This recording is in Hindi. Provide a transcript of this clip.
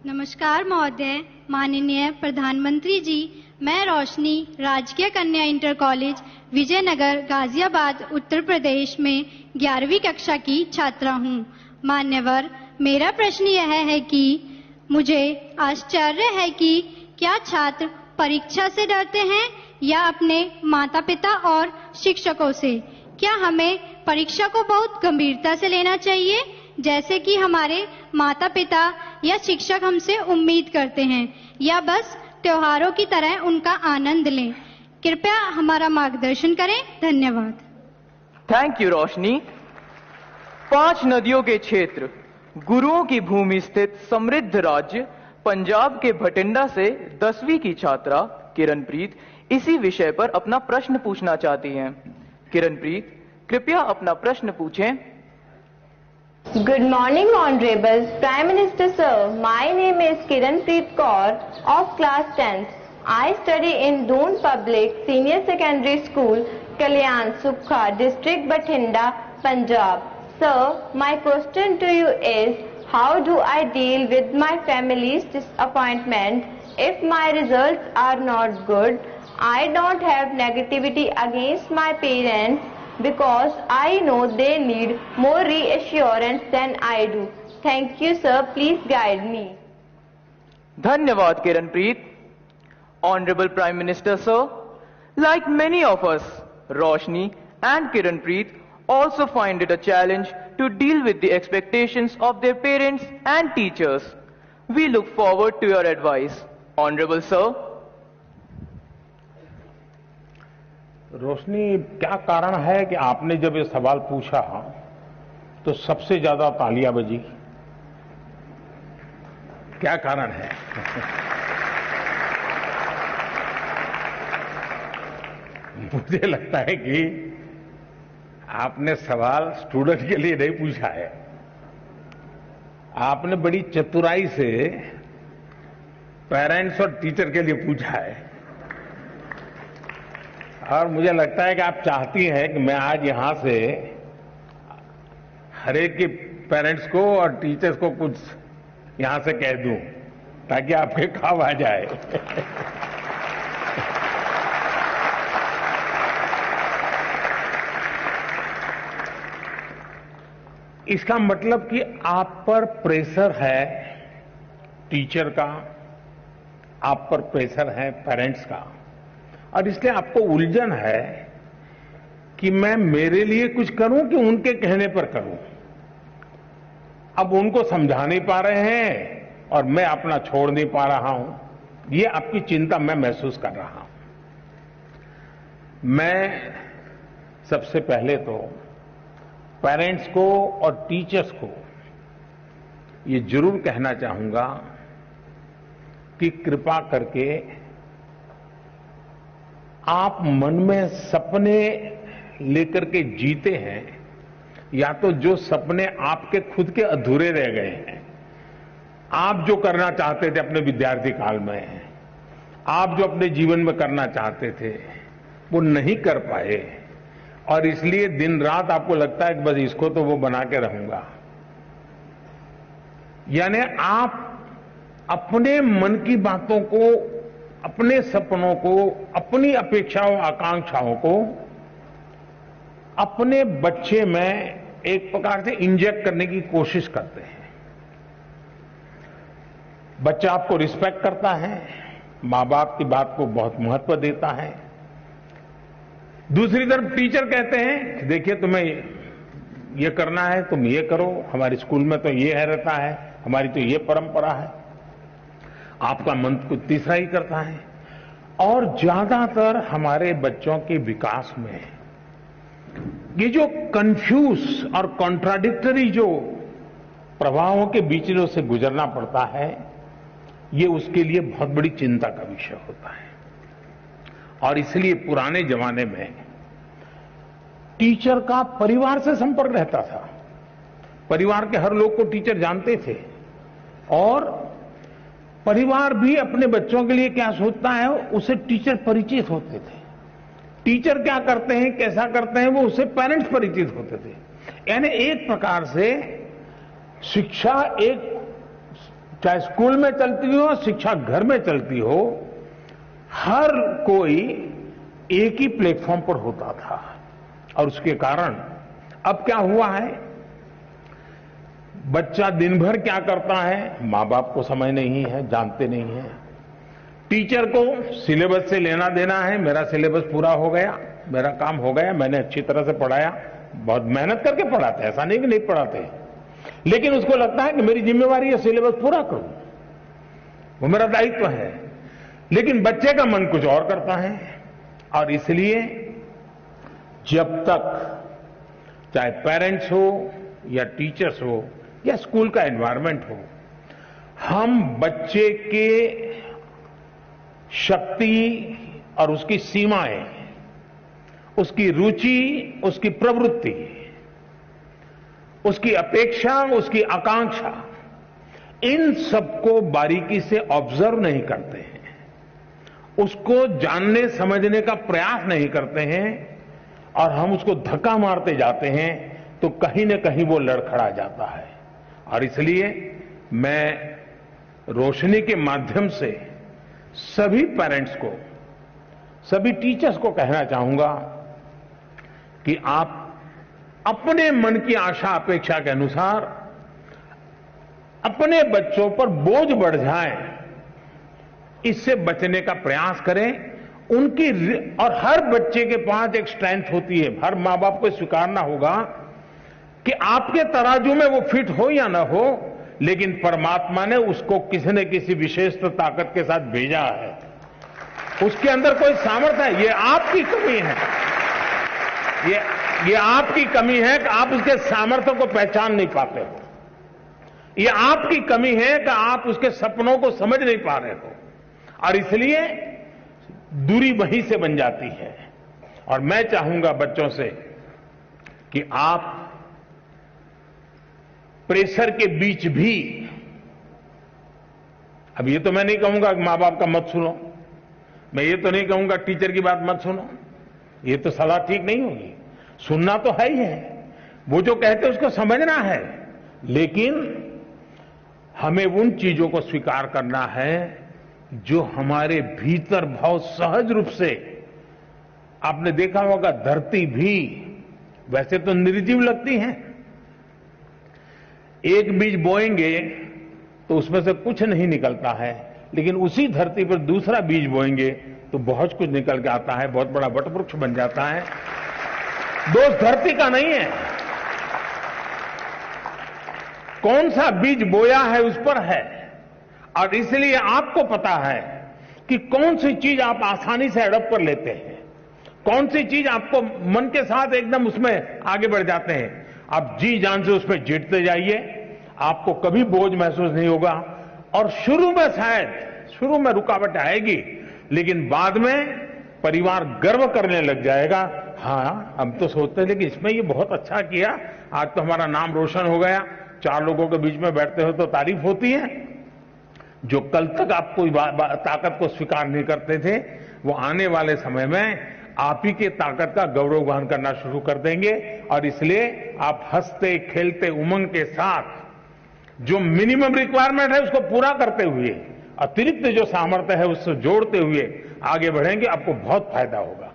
नमस्कार महोदय, माननीय प्रधानमंत्री जी। मैं रोशनी राजकीय कन्या इंटर कॉलेज विजयनगर गाजियाबाद उत्तर प्रदेश में 11वीं कक्षा की छात्रा हूँ। मान्यवर, मेरा प्रश्न यह है कि मुझे आश्चर्य है कि क्या छात्र परीक्षा से डरते हैं या अपने माता पिता और शिक्षकों से? क्या हमें परीक्षा को बहुत गंभीरता से लेना चाहिए जैसे कि हमारे माता पिता या शिक्षक हमसे उम्मीद करते हैं, या बस त्योहारों की तरह उनका आनंद लें? कृपया हमारा मार्गदर्शन करें। धन्यवाद। थैंक यू रोशनी। 5 नदियों के क्षेत्र, गुरुओं की भूमि स्थित समृद्ध राज्य पंजाब के भटिंडा से 10वीं की छात्रा किरणप्रीत इसी विषय पर अपना प्रश्न पूछना चाहती हैं। किरणप्रीत, कृपया अपना प्रश्न पूछें। Good morning, Honorable Prime Minister Sir. My name is Kiranpreet Kaur of class 10th. I study in Doon Public Senior Secondary School, Kalyan Sukha, District Bathinda, Punjab. Sir, my question to you is, how do I deal with my family's disappointment if my results are not good? I don't have negativity against my parents, because I know they need more reassurance than I do. Thank you, sir. Please guide me. धन्यवाद Kiranpreet. Honorable Prime Minister Sir, like many of us, Roshni and Kiranpreet also find it a challenge to deal with the expectations of their parents and teachers. We look forward to your advice. Honorable Sir. रोशनी, क्या कारण है कि आपने जब ये सवाल पूछा तो सबसे ज्यादा तालियां बजी? क्या कारण है? मुझे लगता है कि आपने सवाल स्टूडेंट के लिए नहीं पूछा है। आपने बड़ी चतुराई से पेरेंट्स और टीचर के लिए पूछा है, और मुझे लगता है कि आप चाहती हैं कि मैं आज यहां से हर एक के पेरेंट्स को और टीचर्स को कुछ यहां से कह दूं ताकि आपके काम आ जाए। इसका मतलब कि आप पर प्रेशर है टीचर का, आप पर प्रेशर है पेरेंट्स का, और इसलिए आपको उलझन है कि मैं मेरे लिए कुछ करूं कि उनके कहने पर करूं। अब उनको समझा नहीं पा रहे हैं और मैं अपना छोड़ नहीं पा रहा हूं। ये आपकी चिंता मैं महसूस कर रहा हूं। मैं सबसे पहले तो पेरेंट्स को और टीचर्स को ये जरूर कहना चाहूंगा कि कृपा करके आप मन में सपने लेकर के जीते हैं, या तो जो सपने आपके खुद के अधूरे रह गए हैं, आप जो करना चाहते थे अपने विद्यार्थी काल में, आप जो अपने जीवन में करना चाहते थे वो नहीं कर पाए, और इसलिए दिन रात आपको लगता है कि बस इसको तो वो बना के रहूंगा। यानी आप अपने मन की बातों को, अपने सपनों को, अपनी अपेक्षाओं आकांक्षाओं को अपने बच्चे में एक प्रकार से इंजेक्ट करने की कोशिश करते हैं। बच्चा आपको रिस्पेक्ट करता है, मां बाप की बात को बहुत महत्व देता है। दूसरी तरफ टीचर कहते हैं देखिए तुम्हें ये करना है, तुम ये करो, हमारे स्कूल में तो ये है रहता है, हमारी तो ये परंपरा है। आपका मन कुछ तीसरा ही करता है। और ज्यादातर हमारे बच्चों के विकास में ये जो कंफ्यूज और कॉन्ट्राडिक्टरी जो प्रभावों के बीच में उसे गुजरना पड़ता है, ये उसके लिए बहुत बड़ी चिंता का विषय होता है। और इसलिए पुराने जमाने में टीचर का परिवार से संपर्क रहता था। परिवार के हर लोग को टीचर जानते थे, और परिवार भी अपने बच्चों के लिए क्या सोचता है उसे टीचर परिचित होते थे। टीचर क्या करते हैं, कैसा करते हैं, वो उससे पेरेंट्स परिचित होते थे। यानी एक प्रकार से शिक्षा एक चाहे स्कूल में चलती हो, शिक्षा घर में चलती हो, हर कोई एक ही प्लेटफॉर्म पर होता था। और उसके कारण अब क्या हुआ है, बच्चा दिन भर क्या करता है, मां बाप को समझ नहीं है, जानते नहीं है। टीचर को सिलेबस से लेना देना है, मेरा सिलेबस पूरा हो गया, मेरा काम हो गया, मैंने अच्छी तरह से पढ़ाया, बहुत मेहनत करके पढ़ाते, ऐसा नहीं कि नहीं पढ़ाते, लेकिन उसको लगता है कि मेरी जिम्मेवारी है सिलेबस पूरा करूं, वो मेरा दायित्व है। लेकिन बच्चे का मन कुछ और करता है। और इसलिए जब तक चाहे पेरेंट्स हो या टीचर्स हो या स्कूल का एनवायरनमेंट हो, हम बच्चे के शक्ति और उसकी सीमाएं, उसकी रुचि, उसकी प्रवृत्ति, उसकी अपेक्षा, उसकी आकांक्षा, इन सबको बारीकी से ऑब्जर्व नहीं करते हैं, उसको जानने समझने का प्रयास नहीं करते हैं, और हम उसको धक्का मारते जाते हैं, तो कहीं न कहीं वो लड़खड़ा जाता है। और इसलिए मैं रोशनी के माध्यम से सभी पेरेंट्स को, सभी टीचर्स को कहना चाहूंगा कि आप अपने मन की आशा अपेक्षा के अनुसार अपने बच्चों पर बोझ बढ़ जाए, इससे बचने का प्रयास करें। उनकी और हर बच्चे के पास एक स्ट्रेंथ होती है, हर मां बाप को स्वीकारना होगा कि आपके तराजू में वो फिट हो या ना हो, लेकिन परमात्मा ने उसको किसी न किसी विशेष ताकत के साथ भेजा है, उसके अंदर कोई सामर्थ्य है। ये आपकी कमी है, ये आपकी कमी है कि आप उसके सामर्थ्य को पहचान नहीं पाते हो, ये आपकी कमी है कि आप उसके सपनों को समझ नहीं पा रहे हो, और इसलिए दूरी वहीं से बन जाती है। और मैं चाहूंगा बच्चों से कि आप प्रेशर के बीच भी, अब ये तो मैं नहीं कहूंगा कि मां बाप का मत सुनो, मैं ये तो नहीं कहूंगा टीचर की बात मत सुनो, ये तो सलाह ठीक नहीं होगी, सुनना तो है ही है, वो जो कहते हैं उसको समझना है, लेकिन हमें उन चीजों को स्वीकार करना है जो हमारे भीतर बहुत सहज रूप से, आपने देखा होगा धरती भी वैसे तो निर्जीव लगती है, एक बीज बोएंगे तो उसमें से कुछ नहीं निकलता है, लेकिन उसी धरती पर दूसरा बीज बोएंगे तो बहुत कुछ निकल के आता है, बहुत बड़ा वटवृक्ष बन जाता है। दोष धरती का नहीं है, कौन सा बीज बोया है उस पर है। और इसलिए आपको पता है कि कौन सी चीज आप आसानी से अडॉप्ट कर लेते हैं, कौन सी चीज आपको मन के साथ एकदम उसमें आगे बढ़ जाते हैं। आप जी जान से उसमें जीतते जाइए, आपको कभी बोझ महसूस नहीं होगा। और शुरू में शुरू में रुकावट आएगी, लेकिन बाद में परिवार गर्व करने लग जाएगा, हाँ हम तो सोचते थे कि इसमें ये बहुत अच्छा किया, आज तो हमारा नाम रोशन हो गया। 4 लोगों के बीच में बैठते हो तो तारीफ होती है। जो कल तक आपको ताकत को स्वीकार नहीं करते थे, वो आने वाले समय में आप ही के ताकत का गौरवगान करना शुरू कर देंगे। और इसलिए आप हंसते खेलते उमंग के साथ जो मिनिमम रिक्वायरमेंट है उसको पूरा करते हुए, अतिरिक्त जो सामर्थ्य है उससे जोड़ते हुए आगे बढ़ेंगे, आपको बहुत फायदा होगा।